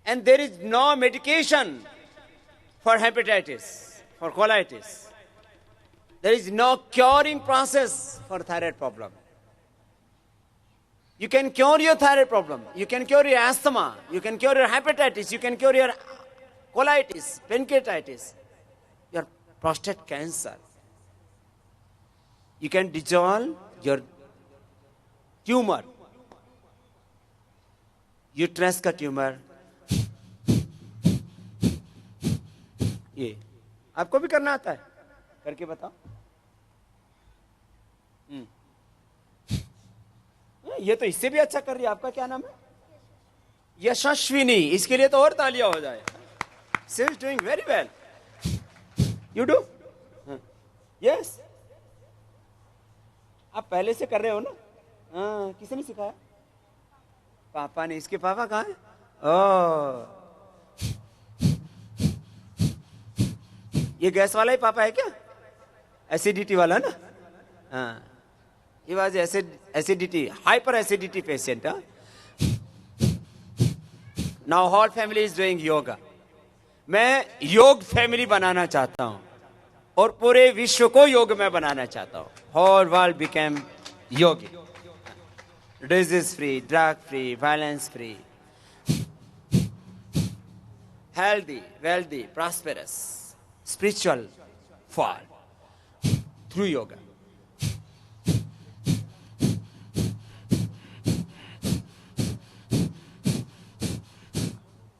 and there is no medication for hepatitis, for colitis. There is no curing process for thyroid problem. You can cure your thyroid problem. You can cure your asthma. You can cure your hepatitis. You can cure your colitis, pancreatitis, your prostate cancer. You can dissolve your tumor, uterus का tumour. ये आपको भी करना आता है? करके बताओ. ये तो इससे भी अच्छा कर रही है. आपका क्या नाम है? यशस्विनी. इसके लिए तो और तालियां हो जाए. She is doing very well. You do? Yes. आप पहले से कर रहे हो ना? हाँ. किसने सिखाया? पापा ने. इसके पापा कहाँ हैं? ओह, ये गैस वाला ही पापा है क्या? एसिडिटी वाला ना? हाँ. He was acidity, hyper acidity patient. Now whole family is doing yoga. मैं योग फैमिली बनाना चाहता हूँ और पूरे विश्व को योग में बनाना चाहता हूँ. Whole world became yogi. Disease free, drug free, violence free, healthy, wealthy, prosperous, spiritual fall through yoga.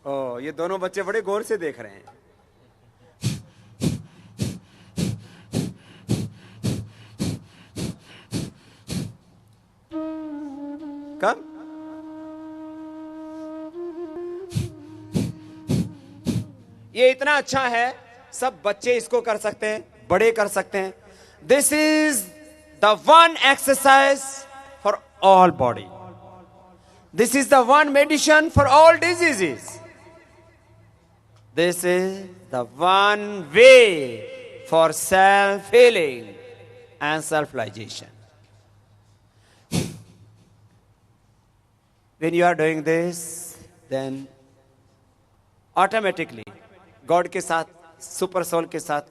ओ, ये दोनों बच्चे बड़े गौर से देख रहे हैं. कम ये इतना अच्छा है, सब बच्चे इसको कर सकते हैं, बड़े कर सकते हैं. This is the one exercise for all body. This is the one medicine for all diseases. This is the one way for self-healing and self-realization. When you are doing this, then automatically God के साथ, super soul के साथ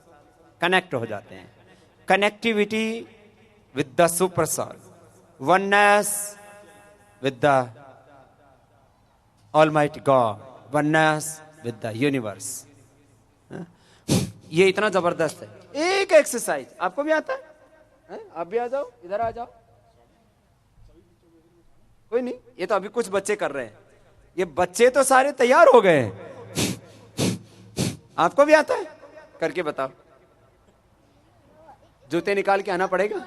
connect हो जाते हैं. Connectivity with the super soul. Oneness with the Almighty God. Oneness with the universe. ये इतना जबरदस्त है. एक एक्सरसाइज आपको भी आता है? आप भी आ जाओ, इधर आ जाओ. कोई नहीं, ये तो अभी कुछ बच्चे कर रहे हैं. ये बच्चे तो सारे तैयार हो गए हैं. आपको भी आता है? करके बताओ. जूते निकाल के आना पड़ेगा.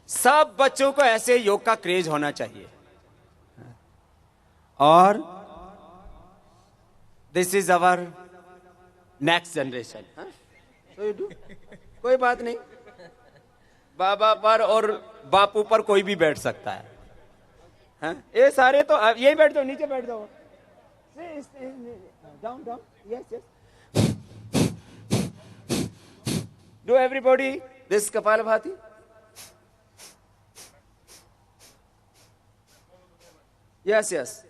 सब बच्चों को ऐसे योग का क्रेज होना चाहिए. और this is our next generation. So you do? कोई बात नहीं. बाबा पर और बापू पर कोई भी बैठ सकता है. ये सारे तो यही बैठ जाओ, नीचे बैठ जाओ. Down, down. Yes, yes. Do everybody this Kapalabhati? Yes, yes.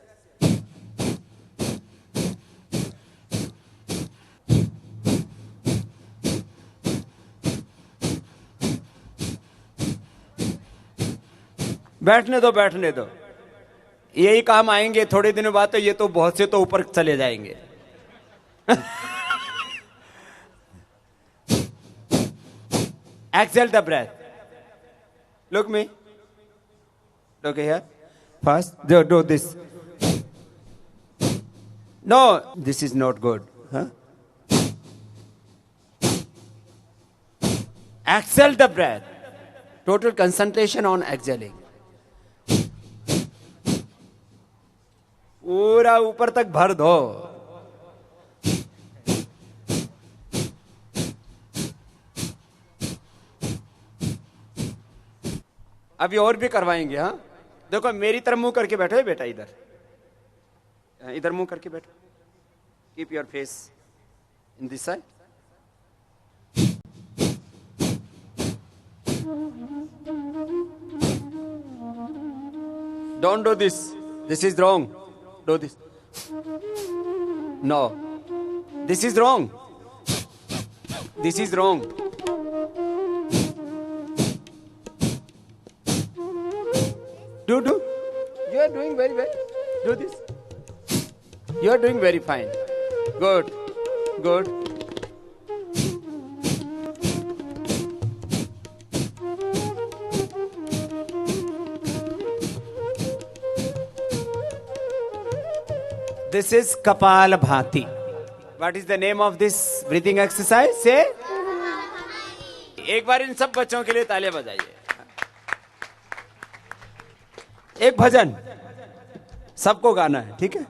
बैठने दो, बैठने दो. यही काम आएंगे थोड़े दिनों बाद. तो ये तो बहुत से तो ऊपर चले जाएंगे. Exhale the breath. Look me. Look here. First, do this. No, this is not good. Exhale the breath. Total concentration on exhaling. पूरा ऊपर तक भर दो. अभी और भी करवाएंगे. हाँ, देखो मेरी तरफ मुंह करके बैठो बेटा. इधर इधर मुंह करके बैठो. Keep your face in this side. Don't do this. This is wrong. Do this. No. This is wrong. This is wrong. Do. You are doing very well. Do this. You are doing very fine. Good. Good. This is Kapalabhati. What is the name of this breathing exercise? Say. एक बार इन सब बच्चों के लिए तालियां बजाइए. एक भजन सबको गाना है, ठीक है?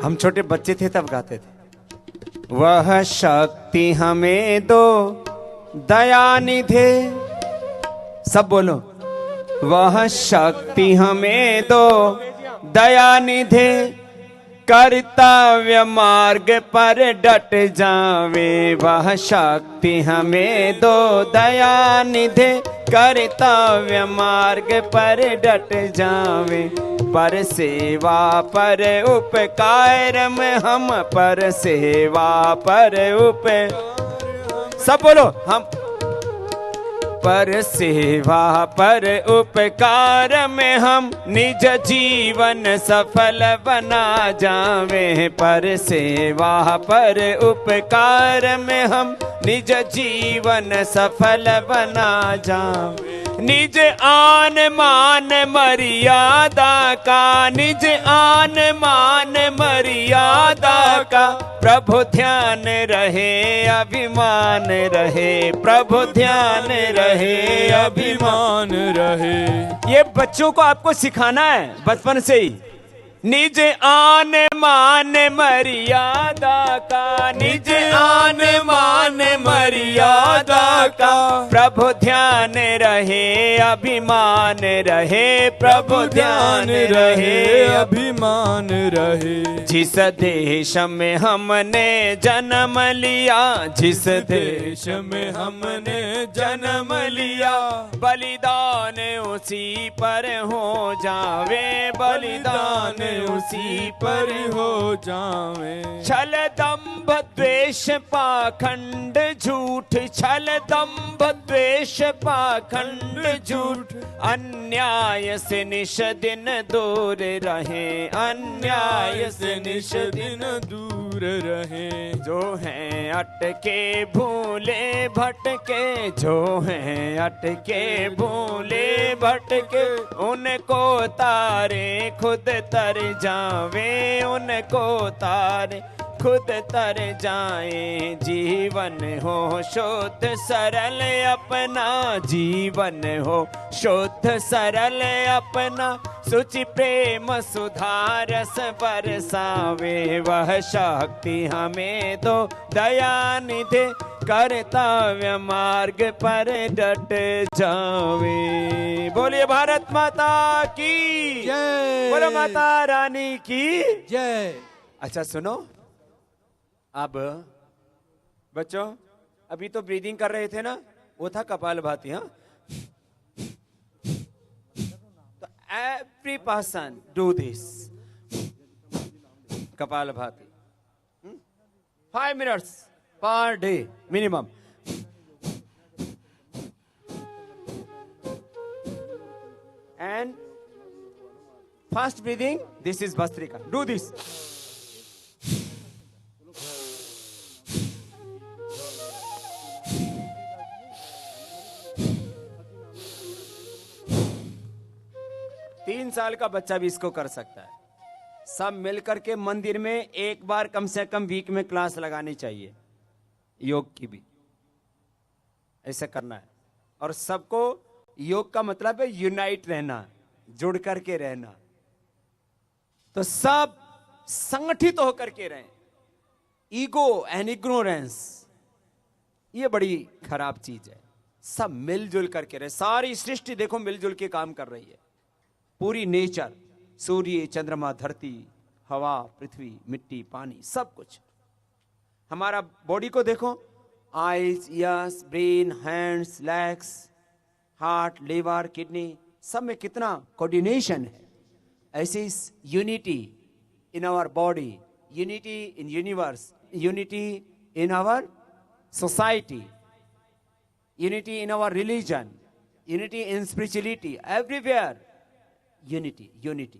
हम छोटे बच्चे थे तब गाते थे. वह शक्ति हमें दो दया निधे. सब बोलो. वह शक्ति हमें दो दया निधे. कर्तव्य मार्ग पर डट जावे. वह शक्ति हमें दो दया निधे. कर्तव्य मार्ग पर डट जावे. पर सेवा पर उपकार में हम. पर सेवा पर सब बोलो. हम पर सेवा पर उपकार में हम निज जीवन सफल बना जावे. पर सेवा पर उपकार में हम निज जीवन सफल बना जावे. निज आन मान मर्यादा का. निज आन मान मर्यादा का. प्रभु ध्यान रहे अभिमान रहे. प्रभु ध्यान रहे अभिमान रहे. ये बच्चों को आपको सिखाना है बचपन से ही. निज आन मान मर्यादा का, निज आन मान मर्यादा का, प्रभु ध्यान रहे अभिमान रहे, प्रभु ध्यान रहे अभिमान रहे। जिस देश में हमने जन्म लिया, जिस देश में हमने जन्म लिया, बलिदान उसी पर हो जावे, बलिदान उसी पर हो जावे। छल दंभ द्वेष पाखंड झूठ, छल दंभ द्वेष पाखंड झूठ, अन्याय से निश दिन दूर रहे, अन्याय से निश दिन दूर रहे। जो हैं अटके भूले भटके, जो हैं अटके भूले भटके, उनको तारे खुद तर जावे, उनको तारे खुद तर जाए। जीवन हो शुद्ध सरल अपना, जीवन हो शुद्ध सरल अपना, सुचि प्रेम सुधारस बरसावे। वह शक्ति हमें दो दया निधे, कर्तव्य मार्ग पर डट जावे। बोलिए भारत माता की जय। बोलो माता रानी की जय। अच्छा सुनो, अब बच्चों अभी तो ब्रीदिंग कर रहे थे ना, वो था कपालभाति। हाँ, तो every person do this kapalbhati 5 minutes per day minimum. And fast breathing, this is Vastrika. Do this. तीन साल का बच्चा भी इसको कर सकता है। सब मिलकर के मंदिर में एक बार कम से कम वीक में क्लास लगानी चाहिए, योग की भी ऐसे करना है। और सबको योग का मतलब है यूनाइट रहना, जुड़ करके रहना। तो सब संगठित होकर के रहें। ईगो एंड इग्नोरेंस ये बड़ी खराब चीज है। सब मिलजुल करके रहे। सारी सृष्टि देखो मिलजुल के काम कर रही है। पूरी नेचर, सूर्य, चंद्रमा, धरती, हवा, पृथ्वी, मिट्टी, पानी, सब कुछ। हमारा बॉडी को देखो, eyes, ears, brain, hands, legs, heart, liver, kidney, सब में कितना कोऑर्डिनेशन है। ऐसे इस unity in our body, unity in universe, unity in our society, unity in our religion, unity in spirituality, everywhere unity, unity.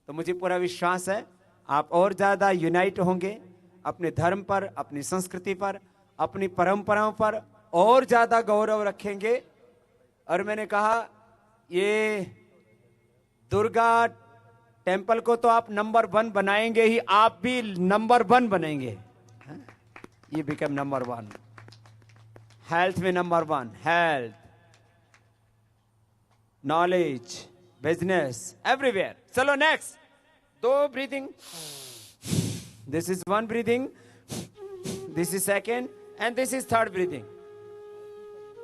तो मुझे पूरा विश्वास है आप और ज्यादा यूनाइट होंगे अपने धर्म पर, अपनी संस्कृति पर, अपनी परंपराओं पर और ज्यादा गौरव रखेंगे। और मैंने कहा ये दुर्गा टेम्पल को तो आप नंबर 1 बनाएंगे ही, आप भी नंबर 1 बनेंगे। ये बिकम नंबर 1। हेल्थ में number 1, health, knowledge, business, everywhere. चलो next 2 breathing. This is 1 breathing, this is 2nd, and this is 3rd breathing.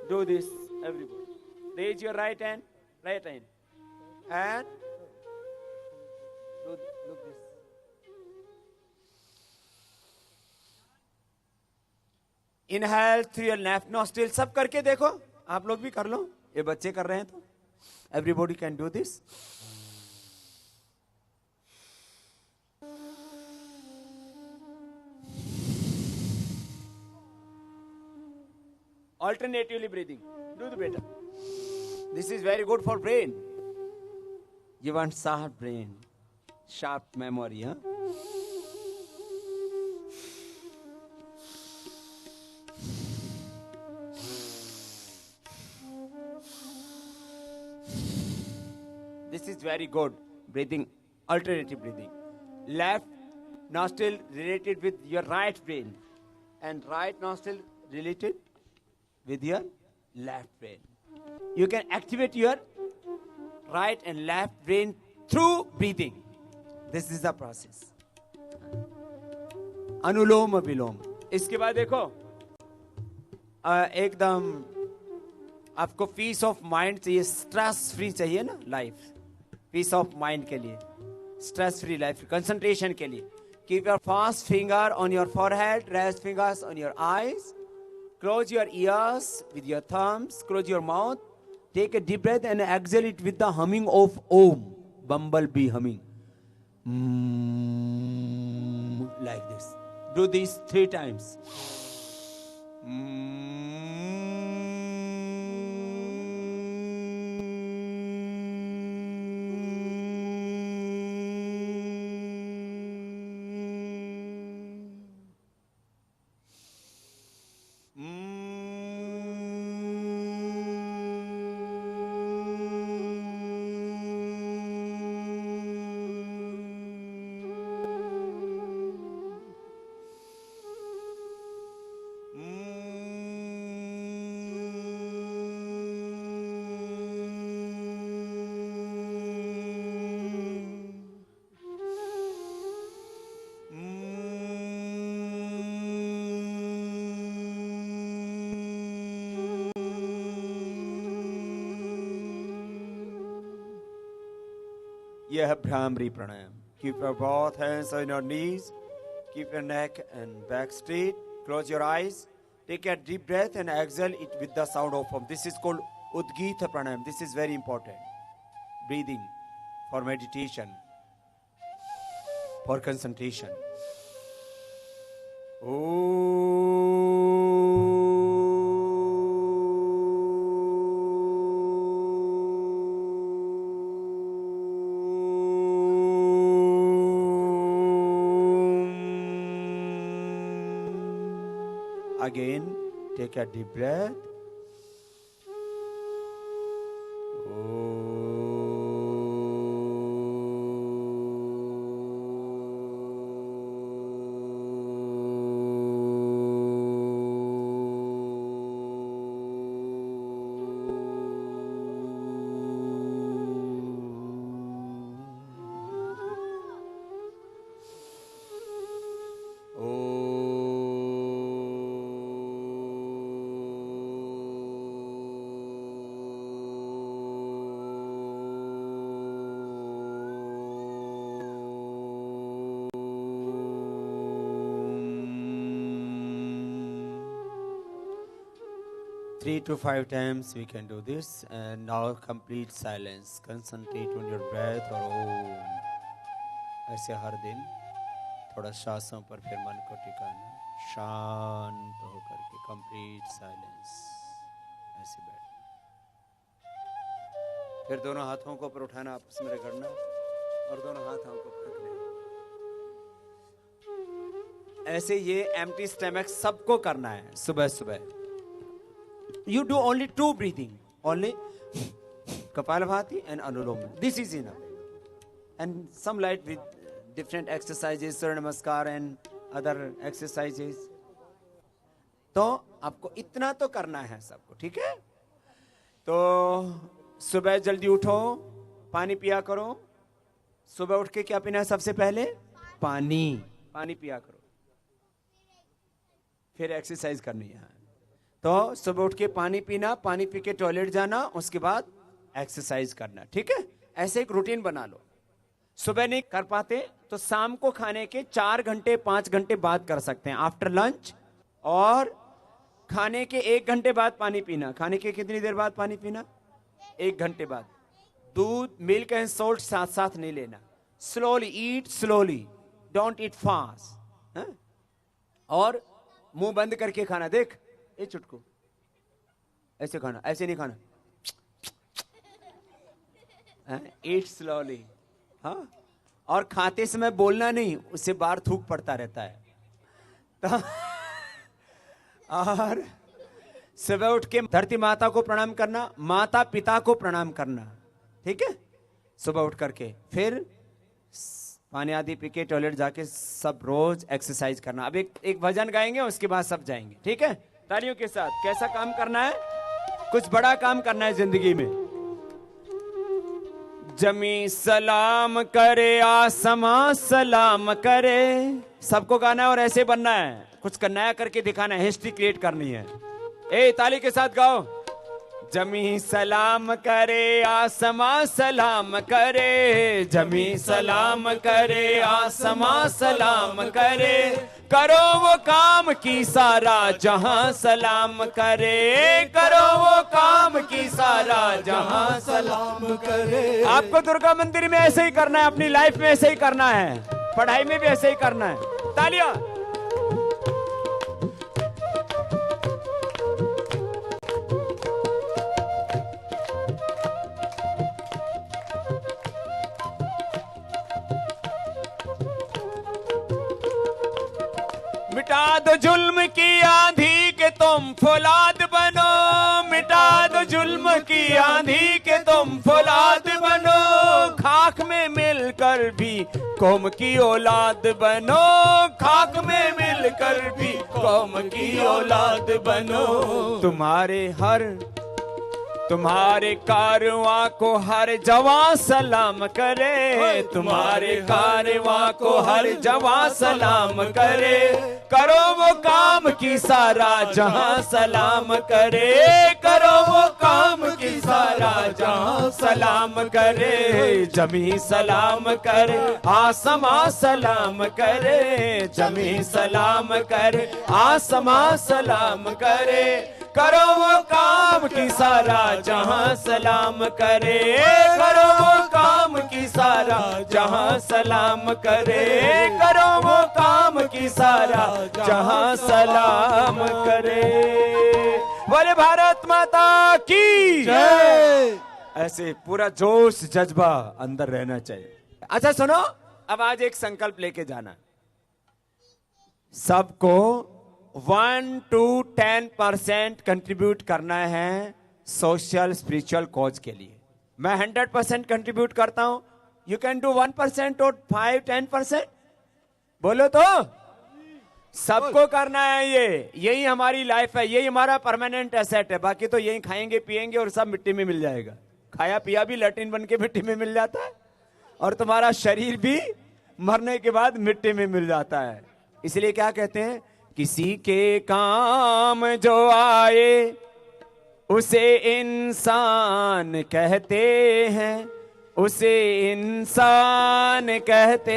Do this, everybody. Raise your right hand, and look this. Inhale through your left nostril. सब करके देखो, आप लोग भी कर लो, ये बच्चे कर रहे हैं तो everybody can do this. Alternatively breathing. Do the better. This is very good for brain. You want sharp brain, sharp memory, huh? This is very good breathing, alternative breathing. Left nostril related with your right brain, and right nostril related with your left brain. You can activate your right and left brain through breathing. This is the process. Anulom Vilom. इसके बाद देखो एकदम आपको peace of mind चाहिए, stress free चाहिए ना life. Piece of mind के लिए, स्ट्रेस फ्री लाइफ, कंसंट्रेशन के लिए. Keep your first finger on your forehead, rest fingers on your eyes, close your ears with your thumbs, close your mouth, take a deep breath and exhale it with the humming of Om, bumble bee humming, like this. Do these 3 times. यह है भ्रामरी प्राणायाम. Keep your both hands on your knees. Keep your neck and back straight. Close your eyes. Take a deep breath and exhale it with the sound of Om. This is called Udgita Pranayam. This is very important. Breathing for meditation, for concentration. Again, take a deep breath. Three to 5 times we can do this, and now complete silence. Concentrate on your breath और ओम. ऐसे हर दिन थोड़ा श्वासों पर फिर मन को टिकाना, शांत होकर के complete silence. ऐसे बैठना. फिर दोनों हाथों को ऊपर उठाना, आपस में रगड़ना और दोनों हाथों को पकड़ना. ऐसे ये एम्प्टी स्टमक सबको करना है सुबह सुबह. You do only 2 breathing, only Kapalabhati and Anulom. This is enough. And some light with different exercises, Surya Namaskar and other exercises. तो आपको इतना तो करना है सबको, ठीक है? तो सुबह जल्दी उठो, पानी पिया करो. सुबह उठ के क्या पीना है सबसे पहले? पानी. पानी पिया करो. फिर एक्सरसाइज करनी है. तो सुबह उठ के पानी पीना, पानी पी के टॉयलेट जाना, उसके बाद एक्सरसाइज करना, ठीक है? ऐसे एक रूटीन बना लो. सुबह नहीं कर पाते तो शाम को खाने के 4 घंटे 5 घंटे बाद कर सकते हैं, आफ्टर लंच. और खाने के 1 घंटे बाद पानी पीना. खाने के कितनी देर बाद पानी पीना? 1 घंटे बाद. दूध, मिल्क एंड सोल्ट साथ साथ नहीं लेना. Slowly eat, slowly, don't eat fast. और मुंह बंद करके खाना. देख ये चुटकू, ऐसे खाना, ऐसे नहीं खाना. ईट स्लोली. हाँ, और खाते समय बोलना नहीं, उससे बाहर थूक पड़ता रहता है. तो और सुबह उठ के धरती माता को प्रणाम करना, माता पिता को प्रणाम करना, ठीक है? सुबह उठ करके फिर पानी आदि पी के टॉयलेट जाके सब रोज एक्सरसाइज करना. अब एक भजन गाएंगे, उसके बाद सब जाएंगे, ठीक है? तालियों के साथ. कैसा काम करना है? कुछ बड़ा काम करना है जिंदगी में. जमी सलाम करे, आसमां सलाम करे। सबको गाना है और ऐसे बनना है, कुछ नया करके दिखाना है, हिस्ट्री क्रिएट करनी है। ए ताली के साथ गाओ। जमी सलाम करे, आसमां सलाम करे, जमी सलाम करे, आसमां सलाम करे। करो वो काम की सारा जहां सलाम करे, करो वो काम की सारा जहां सलाम करे। आपको दुर्गा मंदिर में ऐसे ही करना है, अपनी लाइफ में ऐसे ही करना है, पढ़ाई में भी ऐसे ही करना है। तालियां। मिटा दो जुल्म की आंधी के तुम फौलाद बनो, मिटा दो जुल्म की आंधी के तुम फौलाद बनो। खाक में मिलकर भी कौम की औलाद बनो, खाक में मिलकर भी कौम की औलाद बनो। तुम्हारे कारवां को हर जवां सलाम करे, तुम्हारे कारवां को हर जवां सलाम करे। करो वो काम की सारा जहां सलाम करे, करो वो काम की सारा जहां सलाम करे। जमी सलाम करे, आसमां सलाम करे, जमी सलाम करे, आसमां सलाम करे। करो वो काम की सारा जहां सलाम करे, करो वो काम की सारा जहां सलाम करे, करो वो काम की सारा जहां सलाम करे। बोले भारत माता की जय। ऐसे पूरा जोश जज्बा अंदर रहना चाहिए। अच्छा सुनो, अब आज एक संकल्प लेके जाना, सबको 1 to 10% कंट्रीब्यूट करना है सोशल स्पिरिचुअल कॉज के लिए। मैं 100% कंट्रीब्यूट करता हूं, यू कैन डू 1% और 5-10%। बोलो तो सबको करना है। यही हमारी लाइफ है, यही हमारा परमानेंट एसेट है। बाकी तो यही खाएंगे पिएंगे और सब मिट्टी में मिल जाएगा। खाया पिया भी लैट्रिन बन के मिट्टी में मिल जाता है, और तुम्हारा शरीर भी मरने के बाद मिट्टी में मिल जाता है। इसलिए क्या कहते हैं, किसी के काम जो आए उसे इंसान कहते हैं, उसे इंसान कहते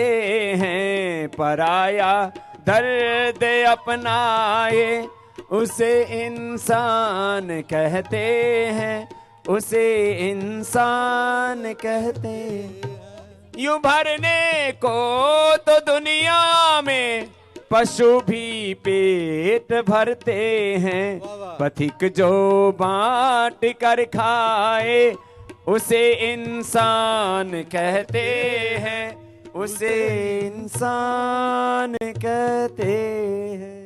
हैं। पराया दर्द अपनाए उसे इंसान कहते हैं, उसे इंसान कहते हैं। यूं भरने को तो दुनिया में पशु भी पेट भरते हैं, पथिक जो बांट कर खाए उसे इंसान कहते हैं, उसे इंसान कहते हैं।